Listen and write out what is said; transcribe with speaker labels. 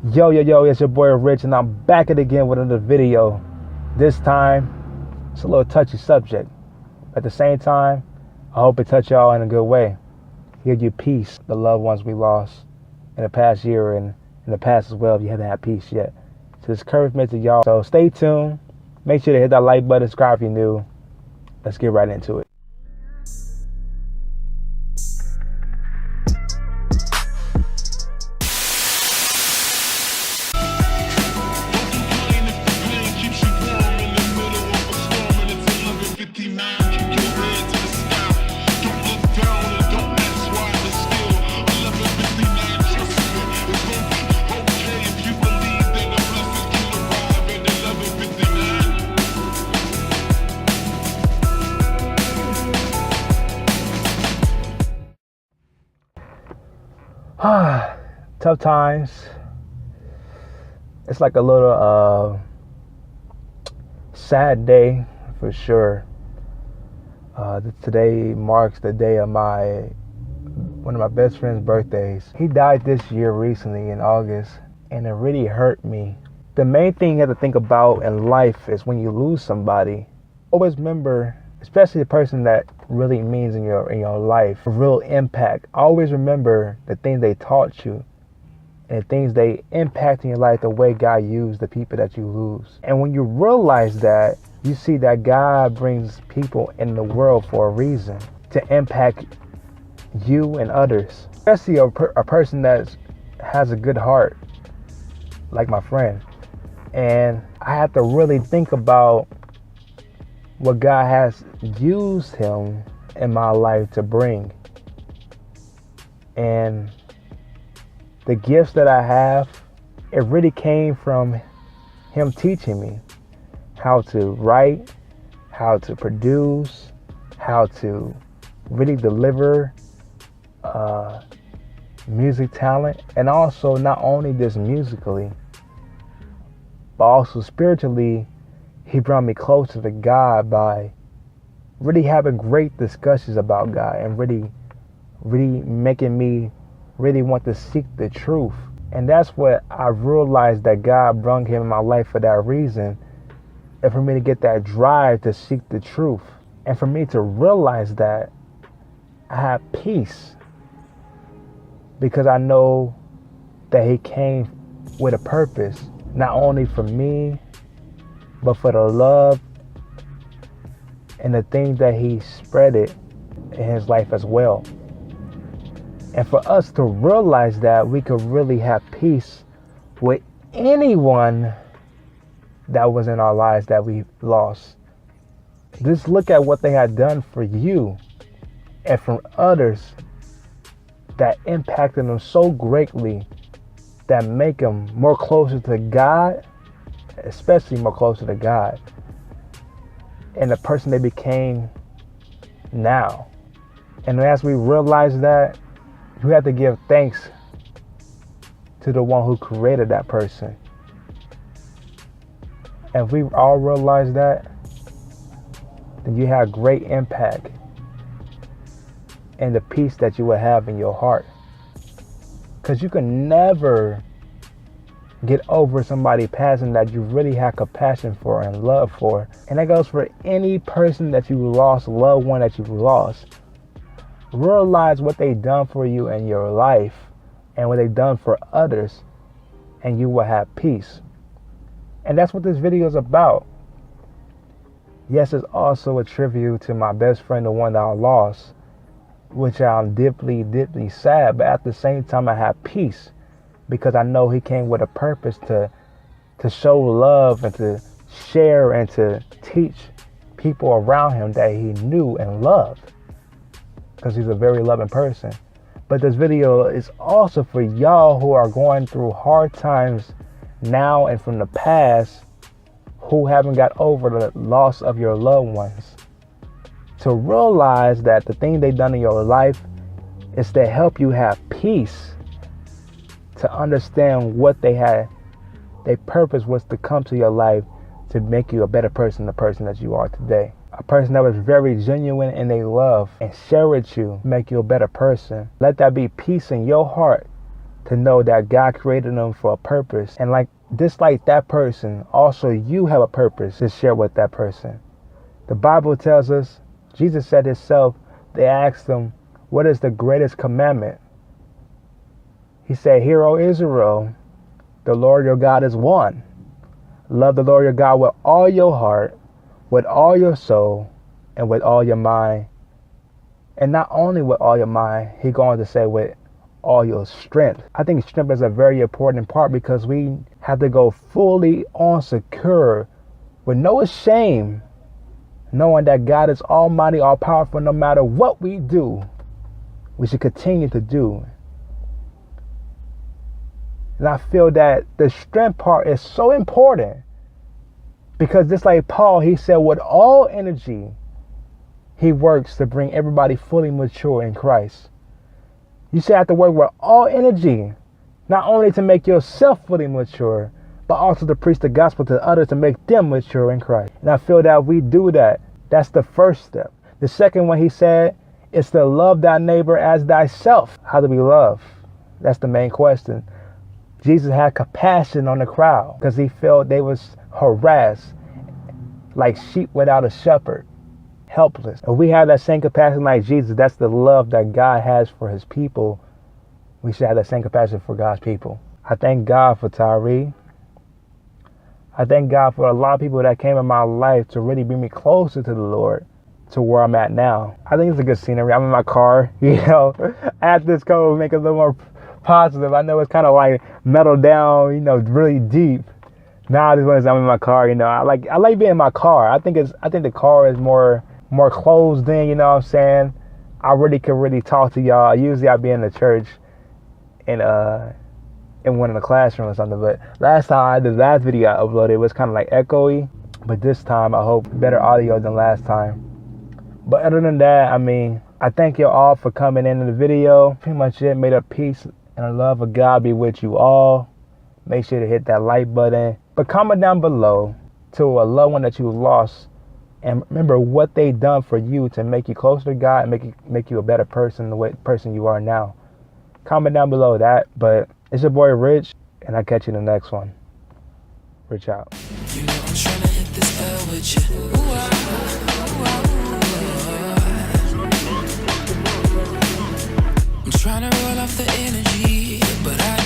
Speaker 1: Yo, it's your boy Rich, and I'm back at it again with another video. This time, it's a little touchy subject. At the same time, I hope it touch y'all in a good way. Give you peace, the loved ones we lost in the past year and in the past as well if you haven't had peace yet. So it's encouragement to y'all. So stay tuned. Make sure to hit that like button, subscribe if you're new. Let's get right into it. Tough times. It's like a little sad day for sure. Today marks the day of one of my best friend's birthdays. He died this year recently in August, and it really hurt me. The main thing you have to think about in life is when you lose somebody, always remember, especially the person that really means in your life, a real impact. Always remember the things they taught you and things they impact in your life, the way God used the people that you lose. And when you realize that, you see that God brings people in the world for a reason, to impact you and others. Especially a person that has a good heart, like my friend. And I have to really think about what God has used him in my life to bring. And the gifts that I have, it really came from him teaching me how to write, how to produce, how to really deliver music talent. And also not only just musically, but also spiritually. He brought me closer to God by really having great discussions about God and really making me really want to seek the truth. And that's what I realized, that God brought him in my life for that reason, and for me to get that drive to seek the truth. And for me to realize that I have peace because I know that he came with a purpose, not only for me, but for the love and the things that he spreaded in his life as well. And for us to realize that, we could really have peace with anyone that was in our lives that we lost. Just look at what they had done for you and from others that impacted them so greatly, that make them more closer to God, especially more closer to God, and the person they became now. And as we realize that, we have to give thanks to the one who created that person. And if we all realize that, then you have great impact and the peace that you will have in your heart. Because you can never get over somebody passing that you really have compassion for and love for. And that goes for any person that you lost, loved one that you lost. Realize what they've done for you in your life and what they've done for others, and you will have peace. And that's what this video is about. Yes, it's also a tribute to my best friend, the one that I lost, which I'm deeply sad, but at the same time I have peace, because I know he came with a purpose to show love and to share and to teach people around him that he knew and loved, because he's a very loving person. But this video is also for y'all who are going through hard times now and from the past, who haven't got over the loss of your loved ones, to realize that the thing they've done in your life is to help you have peace, to understand what they had. Their purpose was to come to your life to make you a better person, the person that you are today. A person that was very genuine in their love and share with you, make you a better person. Let that be peace in your heart, to know that God created them for a purpose. And like that person, also you have a purpose to share with that person. The Bible tells us, Jesus said himself, they asked him, what is the greatest commandment? He said, hear, O Israel, the Lord your God is one. Love the Lord your God with all your heart, with all your soul, and with all your mind. And not only with all your mind, he going to say with all your strength. I think strength is a very important part because we have to go fully on secure with no shame, knowing that God is almighty, all powerful. No matter what we do, we should continue to do. And I feel that the strength part is so important because just like Paul, he said with all energy, he works to bring everybody fully mature in Christ. You should have to work with all energy, not only to make yourself fully mature, but also to preach the gospel to others to make them mature in Christ. And I feel that we do that. That's the first step. The second one he said is to love thy neighbor as thyself. How do we love? That's the main question. Jesus had compassion on the crowd because he felt they was harassed like sheep without a shepherd, helpless. If we have that same compassion like Jesus, that's the love that God has for his people. We should have that same compassion for God's people. I thank God for Tyree. I thank God for a lot of people that came in my life to really bring me closer to the Lord, to where I'm at now. I think it's a good scenery. I'm in my car, After this code, make it a little more positive. I know it's kind of like metal down, really deep. Now I just want to say I'm in my car, I like being in my car. I think the car is more closed in, you know what I'm saying? I really could really talk to y'all. Usually I'd be in the church and in one of the classrooms or something, but the last video I uploaded was kind of like echoey, but this time I hope better audio than last time. But other than that, I thank you all for coming into the video. Pretty much it. May the peace and the love of God be with you all. Make sure to hit that like button. But comment down below to a loved one that you lost. And remember what they done for you to make you closer to God and make you a better person, the person you are now. Comment down below that. But it's your boy Rich, and I'll catch you in the next one. Rich out.
Speaker 2: I'm trying to hit this L with you. I'm trying to roll off the energy, but I